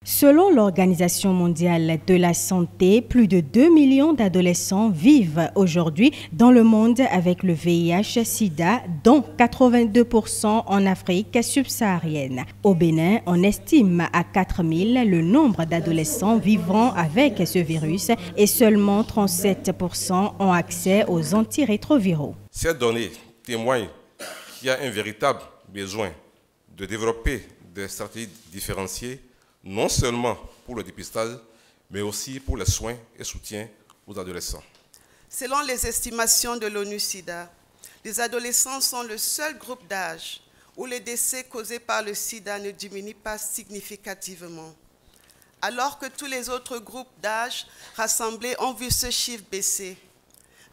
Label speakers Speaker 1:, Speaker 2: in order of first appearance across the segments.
Speaker 1: Selon l'Organisation mondiale de la santé, plus de 2 millions d'adolescents vivent aujourd'hui dans le monde avec le VIH-Sida, dont 82% en Afrique subsaharienne. Au Bénin, on estime à 4 000 le nombre d'adolescents vivant avec ce virus et seulement 37% ont accès aux antirétroviraux.
Speaker 2: Ces données témoignent qu'il y a un véritable besoin de développer des stratégies différenciées, non seulement pour le dépistage, mais aussi pour les soins et soutien aux adolescents.
Speaker 3: Selon les estimations de l'ONU-SIDA, les adolescents sont le seul groupe d'âge où les décès causés par le sida ne diminuent pas significativement, alors que tous les autres groupes d'âge rassemblés ont vu ce chiffre baisser.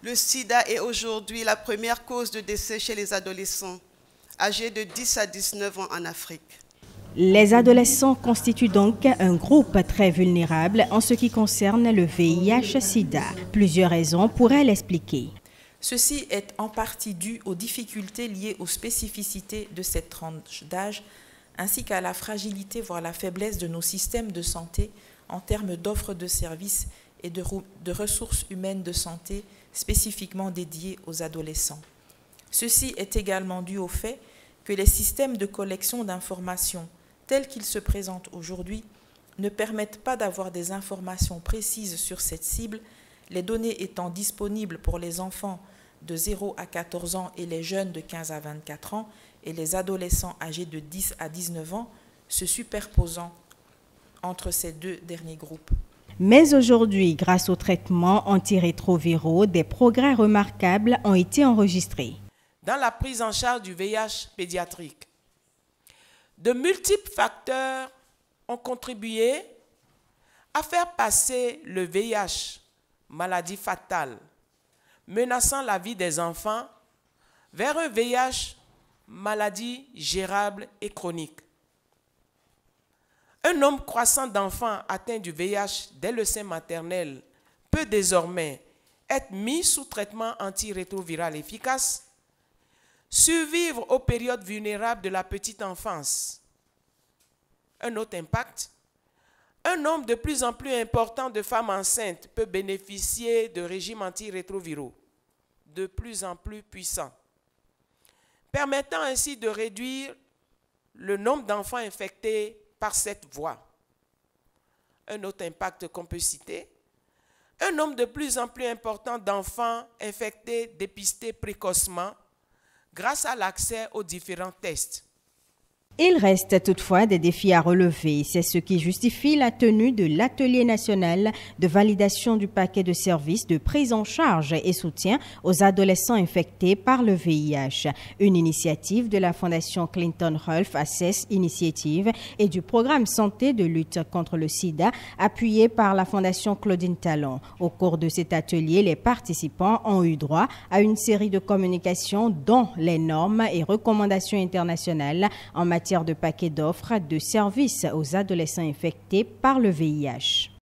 Speaker 3: Le sida est aujourd'hui la première cause de décès chez les adolescents, âgés de 10 à 19 ans en Afrique.
Speaker 1: Les adolescents constituent donc un groupe très vulnérable en ce qui concerne le VIH-Sida. Plusieurs raisons pourraient l'expliquer.
Speaker 4: Ceci est en partie dû aux difficultés liées aux spécificités de cette tranche d'âge, ainsi qu'à la fragilité, voire la faiblesse de nos systèmes de santé en termes d'offres de services et de ressources humaines de santé spécifiquement dédiées aux adolescents. Ceci est également dû au fait que les systèmes de collection d'informations tels qu'ils se présentent aujourd'hui ne permettent pas d'avoir des informations précises sur cette cible, les données étant disponibles pour les enfants de 0 à 14 ans et les jeunes de 15 à 24 ans et les adolescents âgés de 10 à 19 ans, se superposant entre ces deux derniers groupes.
Speaker 1: Mais aujourd'hui, grâce aux traitements antirétroviraux, des progrès remarquables ont été enregistrés.
Speaker 5: Dans la prise en charge du VIH pédiatrique, de multiples facteurs ont contribué à faire passer le VIH, maladie fatale, menaçant la vie des enfants, vers un VIH, maladie gérable et chronique. Un nombre croissant d'enfants atteints du VIH dès le sein maternel peut désormais être mis sous traitement antirétroviral efficace, survivre aux périodes vulnérables de la petite enfance. Un autre impact, un nombre de plus en plus important de femmes enceintes peut bénéficier de régimes antirétroviraux de plus en plus puissants, permettant ainsi de réduire le nombre d'enfants infectés par cette voie. Un autre impact qu'on peut citer, un nombre de plus en plus important d'enfants infectés dépistés précocement grâce à l'accès aux différents tests.
Speaker 1: Il reste toutefois des défis à relever. C'est ce qui justifie la tenue de l'Atelier national de validation du paquet de services de prise en charge et soutien aux adolescents infectés par le VIH. Une initiative de la Fondation Clinton Rolfe Access Initiative et du programme santé de lutte contre le sida appuyé par la Fondation Claudine Talon. Au cours de cet atelier, les participants ont eu droit à une série de communications dont les normes et recommandations internationales en matière de paquet d'offres de services aux adolescents infectés par le VIH.